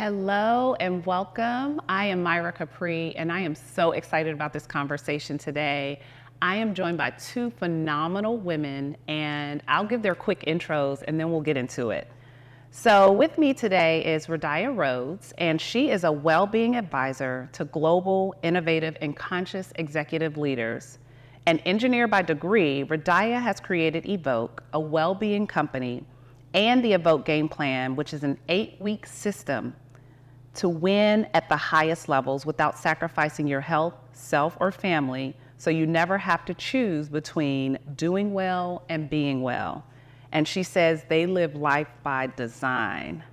Hello and welcome. I am Myra Capri, and I am so excited about this conversation today. I am joined by two phenomenal women, and I'll give their quick intros and then we'll get into it. So with me today is Radiah Rhodes, and she is a well-being advisor to global, innovative, and conscious executive leaders. An engineer by degree, Radiah has created Evoke, a well-being company, and the Evoke Game Plan, which is an 8-week system to win at the highest levels without sacrificing your health, self, or family, so you never have to choose between doing well and being well. And she says they live life by design.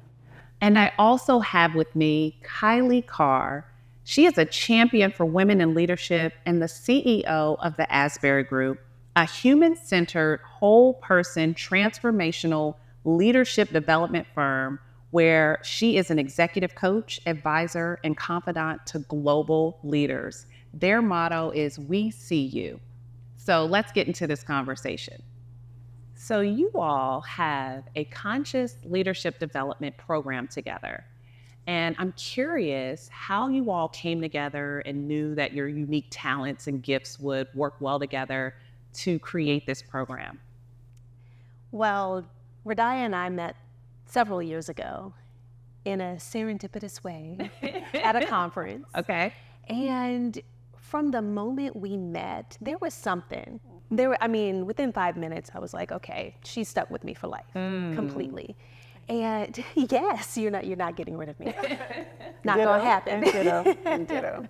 And I also have with me Kailei Carr. She is a champion for women in leadership and the CEO of the Asbury Group, a human-centered, whole-person, transformational leadership development firm where she is an executive coach, advisor, and confidant to global leaders. Their motto is, "We see you." So let's get into this conversation. So you all have a conscious leadership development program together. And I'm curious how you all came together and knew that your unique talents and gifts would work well together to create this program. Well, Radiah and I met several years ago in a serendipitous way at a conference. Okay. And from the moment we met, there was something. Within 5 minutes, I was like, okay, she's stuck with me for life, completely. And yes, you're not getting rid of me. Not gonna happen. Ditto.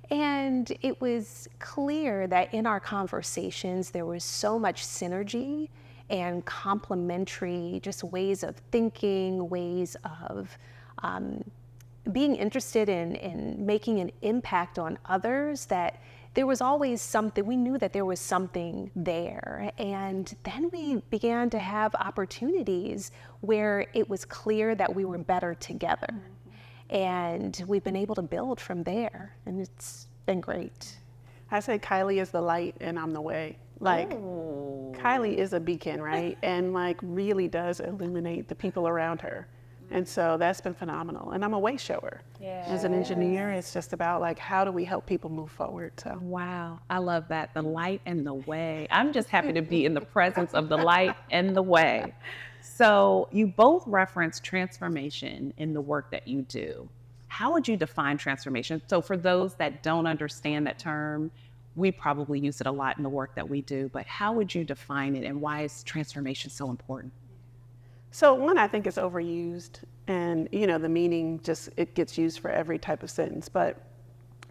And it was clear that in our conversations, there was so much synergy and complementary just ways of thinking, ways of being interested in making an impact on others, that there was always something. We knew that there was something there. And then we began to have opportunities where it was clear that we were better together. And we've been able to build from there, and it's been great. I say Kailei is the light and I'm the way. Kailei is a beacon, right? And really does illuminate the people around her. And so that's been phenomenal. And I'm a way shower. Yes. As an engineer, it's just about how do we help people move forward? So Wow, I love that. The light and the way. I'm just happy to be in the presence of the light and the way. So you both reference transformation in the work that you do. How would you define transformation? So for those that don't understand that term, we probably use it a lot in the work that we do, but how would you define it and why is transformation so important? So one, I think it's overused, and the meaning it gets used for every type of sentence. But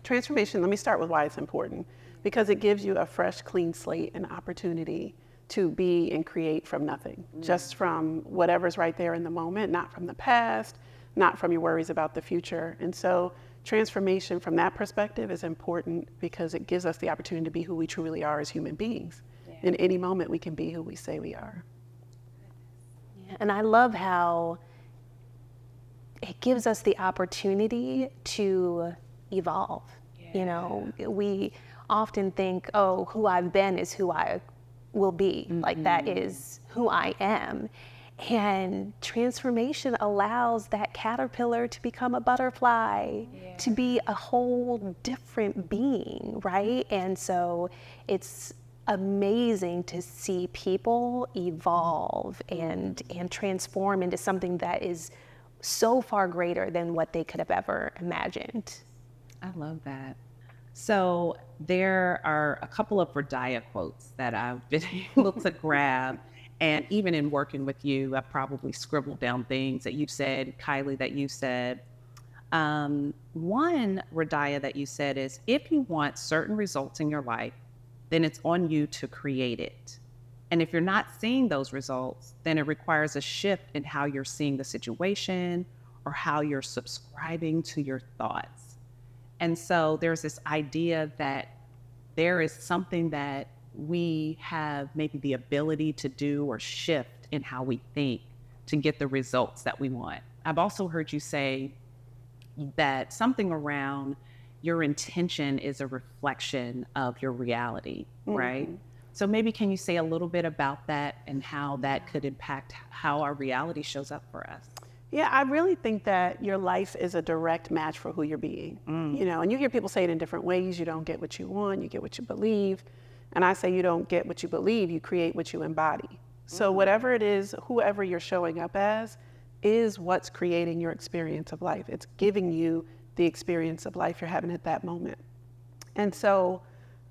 transformation, let me start with why it's important, because it gives you a fresh, clean slate and opportunity to be and create from nothing, just from whatever's right there in the moment, not from the past, not from your worries about the future. And so transformation from that perspective is important because it gives us the opportunity to be who we truly are as human beings. Yeah. In any moment, we can be who we say we are. And I love how it gives us the opportunity to evolve. Yeah. We often think, oh, who I've been is who I will be. That is who I am. And transformation allows that caterpillar to become a butterfly, to be a whole different being, right? And so it's amazing to see people evolve and transform into something that is so far greater than what they could have ever imagined. I love that. So there are a couple of Radiah quotes that I've been able to grab. And even in working with you, I probably scribbled down things that you've said, Kailei, that you said. One, Radiah, that you said is, if you want certain results in your life, then it's on you to create it. And if you're not seeing those results, then it requires a shift in how you're seeing the situation or how you're subscribing to your thoughts. And so there's this idea that there is something that we have maybe the ability to do or shift in how we think to get the results that we want. I've also heard you say that something around your intention is a reflection of your reality, right? So maybe can you say a little bit about that and how that could impact how our reality shows up for us? Yeah, I really think that your life is a direct match for who you're being. You know, and you hear people say it in different ways. You don't get what you want, you get what you believe. And I say you don't get what you believe, you create what you embody. So whatever it is, whoever you're showing up as, is what's creating your experience of life. It's giving you the experience of life you're having at that moment. And so,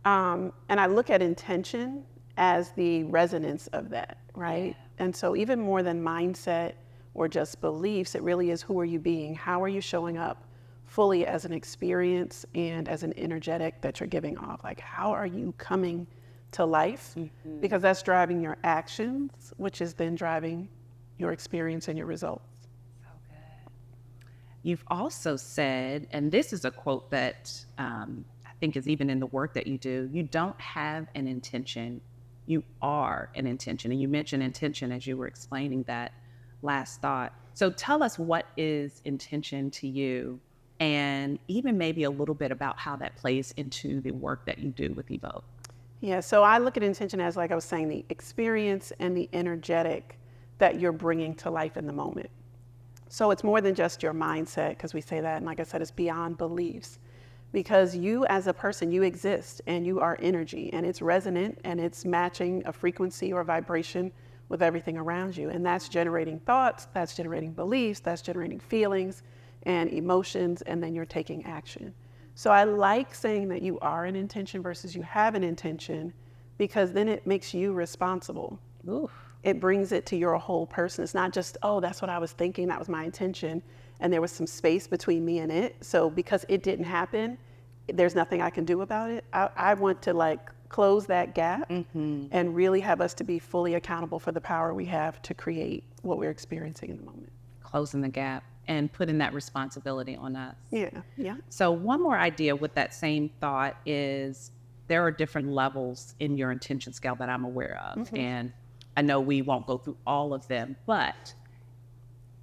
and I look at intention as the resonance of that, right? Yeah. And so even more than mindset or just beliefs, it really is who are you being? How are you showing up fully as an experience and as an energetic that you're giving off? Like, how are you coming to life? Because that's driving your actions, which is then driving your experience and your results. So good. You've also said, and this is a quote that I think is even in the work that you do, you don't have an intention, you are an intention. And you mentioned intention as you were explaining that last thought. So tell us, what is intention to you, and even maybe a little bit about how that plays into the work that you do with Evoke. Yeah, so I look at intention as, like I was saying, the experience and the energetic that you're bringing to life in the moment. So it's more than just your mindset, because we say that, and like I said, it's beyond beliefs. Because you as a person, you exist and you are energy, and it's resonant and it's matching a frequency or vibration with everything around you. And that's generating thoughts, that's generating beliefs, that's generating feelings and emotions, and then you're taking action. So I like saying that you are an intention versus you have an intention, because then it makes you responsible. Ooh. It brings it to your whole person. It's not just, oh, that's what I was thinking, that was my intention, and there was some space between me and it. So because it didn't happen, there's nothing I can do about it. I want to like close that gap and really have us to be fully accountable for the power we have to create what we're experiencing in the moment. Closing the gap and putting that responsibility on us. Yeah, yeah. So one more idea with that same thought is there are different levels in your intention scale that I'm aware of. And I know we won't go through all of them, but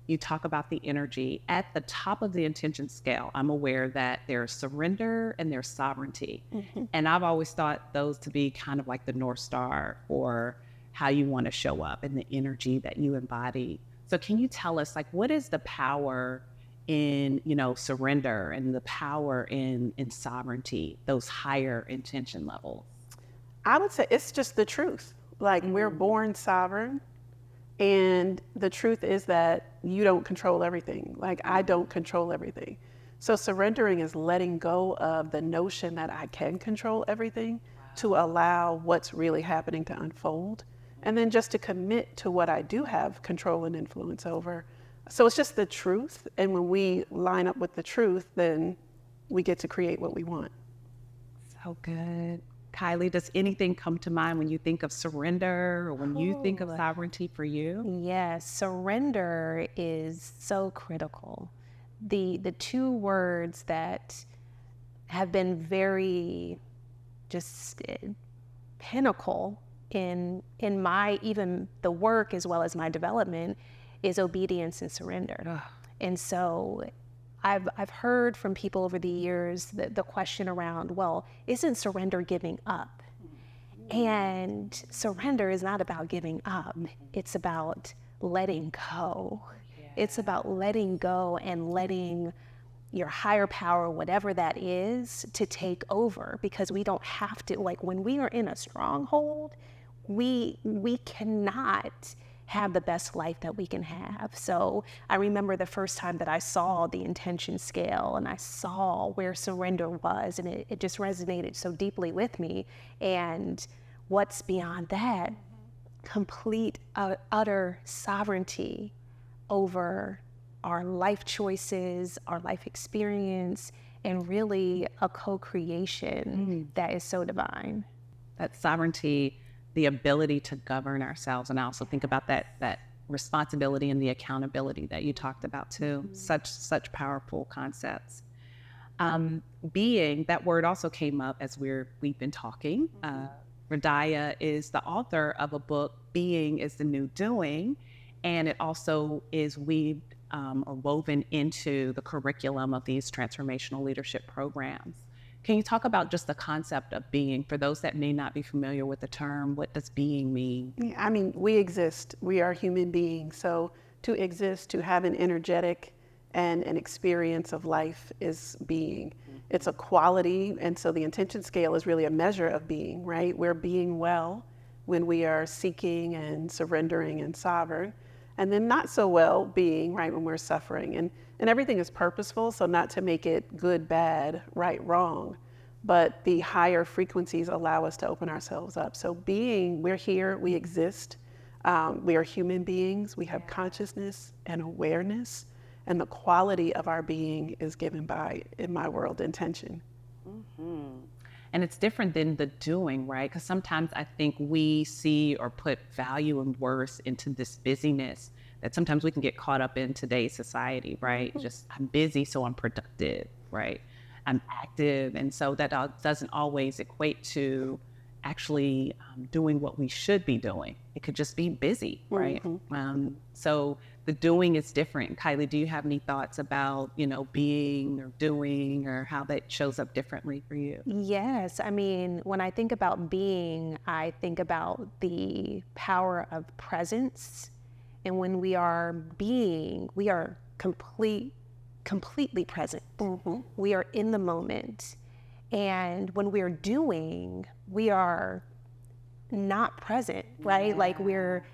you talk about the energy. At the top of the intention scale, I'm aware that there's surrender and there's sovereignty. And I've always thought those to be kind of like the North Star, or how you want to show up and the energy that you embody. So can you tell us, like, what is the power in, you know, surrender, and the power in sovereignty, those higher intention levels? I would say it's just the truth. Like, we're born sovereign. And the truth is that you don't control everything. Like, I don't control everything. So surrendering is letting go of the notion that I can control everything to allow what's really happening to unfold. And then just to commit to what I do have control and influence over. So it's just the truth. And when we line up with the truth, then we get to create what we want. So good. Kailei, does anything come to mind when you think of surrender, or when you think of sovereignty for you? Yes, surrender is so critical. The two words that have been very just pinnacle in my, even the work as well as my development, is obedience and surrender. Ugh. And so I've heard from people over the years the question around, well, isn't surrender giving up? And surrender is not about giving up. It's about letting go. It's about letting go and letting your higher power, whatever that is, to take over, because we don't have to, like, when we are in a stronghold, we cannot have the best life that we can have. So I remember the first time that I saw the intention scale and I saw where surrender was, and it just resonated so deeply with me. And what's beyond that? Complete, utter sovereignty over our life choices, our life experience, and really a co-creation that is so divine. That sovereignty, the ability to govern ourselves. And I also think about that responsibility and the accountability that you talked about too. Such powerful concepts. Being, that word also came up as we've been talking. Radiah is the author of a book, Being is the New Doing, and it also is weaved or woven into the curriculum of these transformational leadership programs. Can you talk about just the concept of being, for those that may not be familiar with the term? What does being mean? Yeah, I mean, we exist. We are human beings. So to exist, to have an energetic and an experience of life is being. It's a quality, and so the intention scale is really a measure of being, right? We're being well when we are seeking and surrendering and sovereign, and then not so well being, right, when we're suffering. And everything is purposeful, so not to make it good, bad, right, wrong, but the higher frequencies allow us to open ourselves up. So being, we're here, we exist, we are human beings, we have consciousness and awareness, and the quality of our being is given by, in my world, intention. And it's different than the doing, right? Because sometimes I think we see or put value and worth into this busyness that sometimes we can get caught up in today's society, right? Just, I'm busy, so I'm productive, right? I'm active. And so that doesn't always equate to actually doing what we should be doing. It could just be busy, right? So the doing is different. Kailei, do you have any thoughts about, being or doing, or how that shows up differently for you? Yes. I mean, when I think about being, I think about the power of presence. And when we are being, we are completely present. We are in the moment. And when we are doing, we are not present, right? Like we're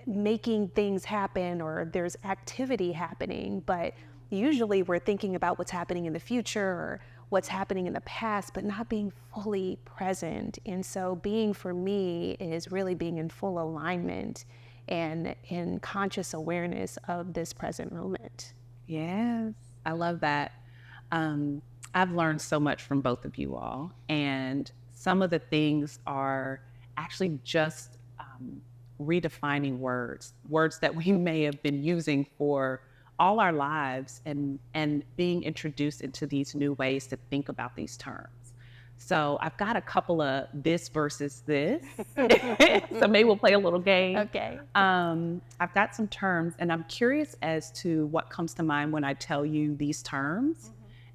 making things happen, or there's activity happening, but usually we're thinking about what's happening in the future or what's happening in the past, but not being fully present. And so being for me is really being in full alignment and in conscious awareness of this present moment. Yes, I love that. I've learned so much from both of you all, and some of the things are actually just redefining words that we may have been using for all our lives, and being introduced into these new ways to think about these terms. So I've got a couple of this versus this. So maybe we'll play a little game. Okay. I've got some terms, and I'm curious as to what comes to mind when I tell you these terms,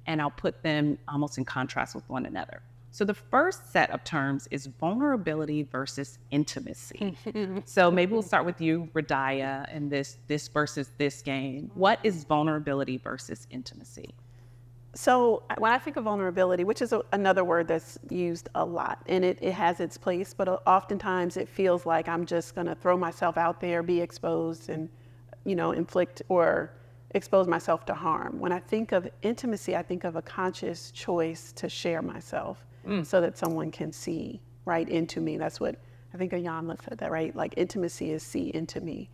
and I'll put them almost in contrast with one another. So the first set of terms is vulnerability versus intimacy. So maybe we'll start with you, Radiah, and this versus this game. What is vulnerability versus intimacy? So when I think of vulnerability, which is another word that's used a lot, and it has its place, but oftentimes it feels like I'm just going to throw myself out there, be exposed, and inflict or expose myself to harm. When I think of intimacy, I think of a conscious choice to share myself so that someone can see right into me. That's what I think Ayan said that, right? Like intimacy is see into me.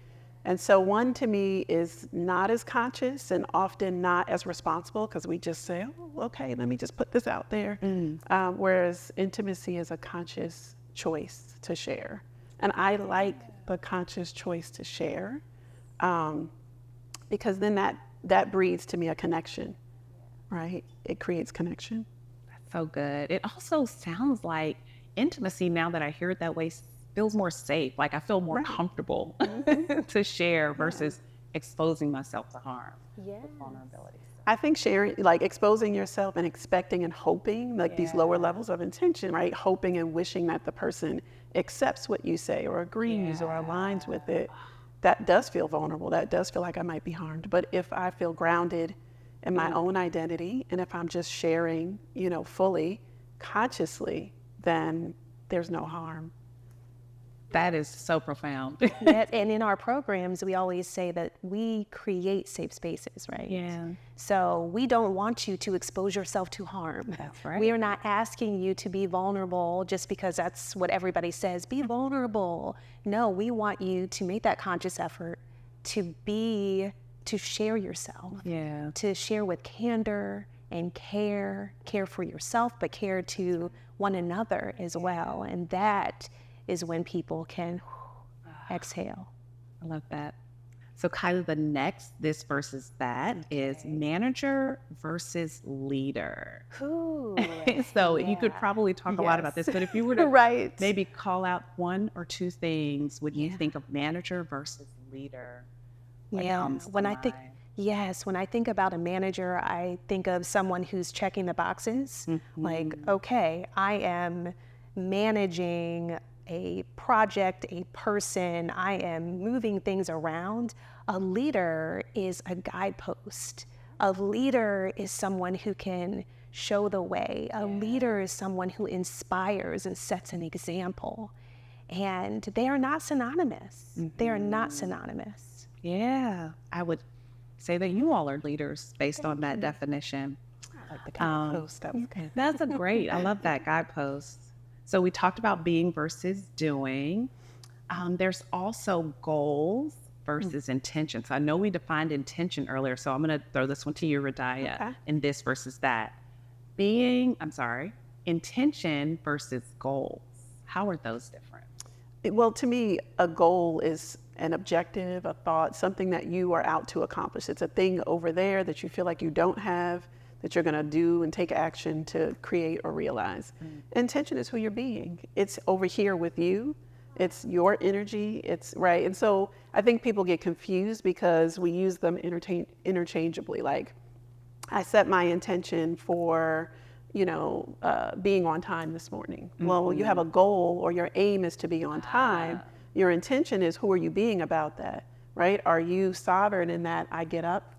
And so one to me is not as conscious and often not as responsible, because we just say, oh, okay, let me just put this out there. Whereas intimacy is a conscious choice to share. And I like the conscious choice to share because then that breeds to me a connection, right? It creates connection. That's so good. It also sounds like intimacy, now that I hear it that way, feels more safe. Like I feel more comfortable to share versus exposing myself to harm. Yes. Vulnerability. I think sharing, like exposing yourself and expecting and hoping, like these lower levels of intention, right? Hoping and wishing that the person accepts what you say or agrees or aligns with it. That does feel vulnerable. That does feel like I might be harmed. But if I feel grounded in my own identity, and if I'm just sharing, fully, consciously, then there's no harm. That is so profound. And in our programs, we always say that we create safe spaces, right? Yeah. So we don't want you to expose yourself to harm. That's right. We are not asking you to be vulnerable just because that's what everybody says, be vulnerable. No, we want you to make that conscious effort to share yourself. Yeah. To share with candor and care for yourself, but care to one another as well. And that is when people can exhale. I love that. So Kailei, the next this versus that is manager versus leader. Ooh, So you could probably talk a lot about this, but if you were to right. maybe call out one or two things when you think of manager versus leader. When I think about a manager, I think of someone who's checking the boxes. Like, okay, I am managing a project, a person, I am moving things around, a leader is a guidepost. A leader is someone who can show the way. A leader is someone who inspires and sets an example. And they are not synonymous. They are not synonymous. Yeah, I would say that you all are leaders based on that definition. I like the guidepost. That was good. That's a great, I love that guidepost. So we talked about being versus doing. There's also goals versus intention. So I know we defined intention earlier, so I'm going to throw this one to you, Radiah, Okay. in this versus that. Intention versus goals. How are those different? Well, to me, a goal is an objective, a thought, something that you are out to accomplish. It's a thing over there that you feel like you don't have, that you're going to do and take action to create or realize. Intention is who you're being. It's over here with you. It's your energy. It's right. And so I think people get confused because we use them interchangeably. Like, I set my intention for, being on time this morning. Well, you have a goal, or your aim is to be on time. Your intention is, who are you being about that, right? Are you sovereign in that I get up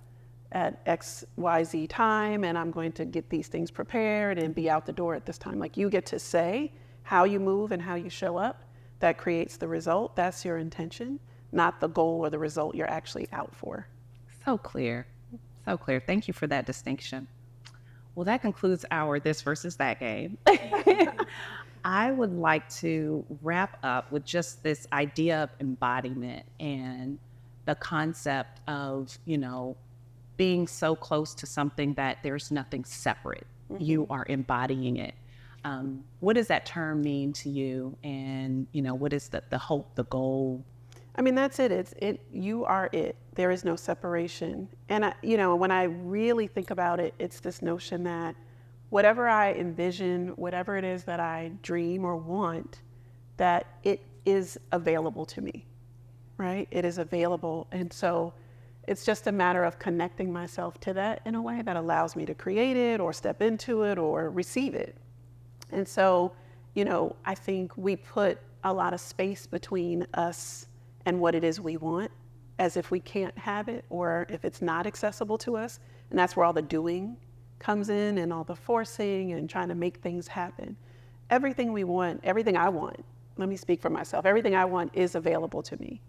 at X, Y, Z time and I'm going to get these things prepared and be out the door at this time? Like, you get to say how you move and how you show up. That creates the result. That's your intention, not the goal or the result you're actually out for. So clear. So clear. Thank you for that distinction. Well, that concludes our this versus that game. I would like to wrap up with just this idea of embodiment and the concept of, being so close to something that there's nothing separate. You are embodying it. What does that term mean to you? And, what is the hope, the goal? I mean, that's it. You are it. There is no separation. And, when I really think about it, it's this notion that whatever I envision, whatever it is that I dream or want, that it is available to me, right? It is available. And so it's just a matter of connecting myself to that in a way that allows me to create it or step into it or receive it. And so, I think we put a lot of space between us and what it is we want, as if we can't have it or if it's not accessible to us. And that's where all the doing comes in and all the forcing and trying to make things happen. Everything we want, everything I want, let me speak for myself, everything I want is available to me.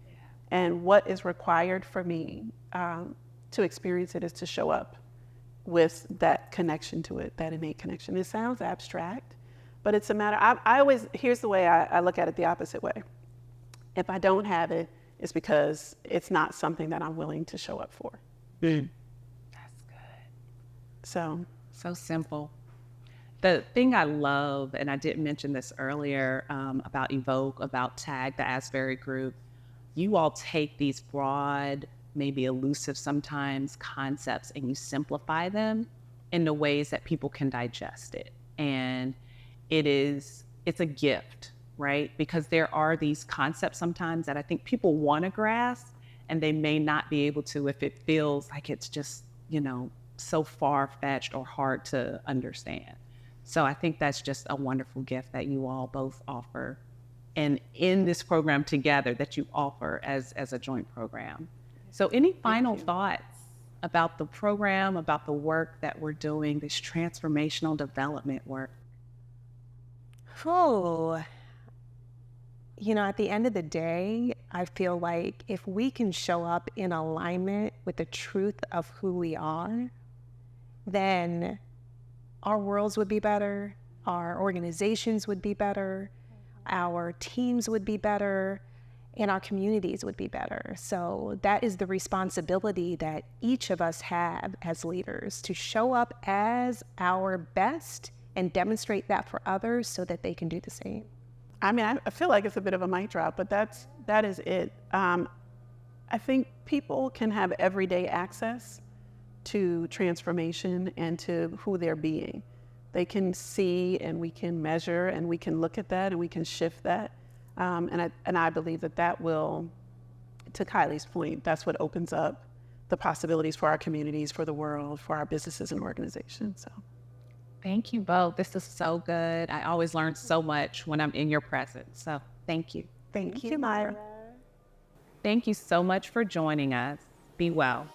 And what is required for me to experience it is to show up with that connection to it, that innate connection. It sounds abstract, but it's a matter, here's the way I look at it the opposite way. If I don't have it, it's because it's not something that I'm willing to show up for. That's good. So simple. The thing I love, and I didn't mention this earlier, about Evoke, about TAG, the Asbury Group, you all take these broad, maybe elusive sometimes, concepts and you simplify them in the ways that people can digest it. And it's a gift, right? Because there are these concepts sometimes that I think people want to grasp and they may not be able to if it feels like it's just, so far-fetched or hard to understand. So I think that's just a wonderful gift that you all both offer, and in this program together that you offer as a joint program. So any final thoughts about the program, about the work that we're doing, this transformational development work? Oh, at the end of the day, I feel like if we can show up in alignment with the truth of who we are, then our worlds would be better, our organizations would be better, our teams would be better, and our communities would be better. So that is the responsibility that each of us have as leaders, to show up as our best and demonstrate that for others so that they can do the same. I mean, I feel like it's a bit of a mic drop, but that is it. I think people can have everyday access to transformation and to who they're being. They can see and we can measure and we can look at that and we can shift that. And I believe that will, to Kailei's point, that's what opens up the possibilities for our communities, for the world, for our businesses and organizations. So. Thank you both. This is so good. I always learn so much when I'm in your presence. So Thank you. Thank you, Myra. Thank you so much for joining us. Be well.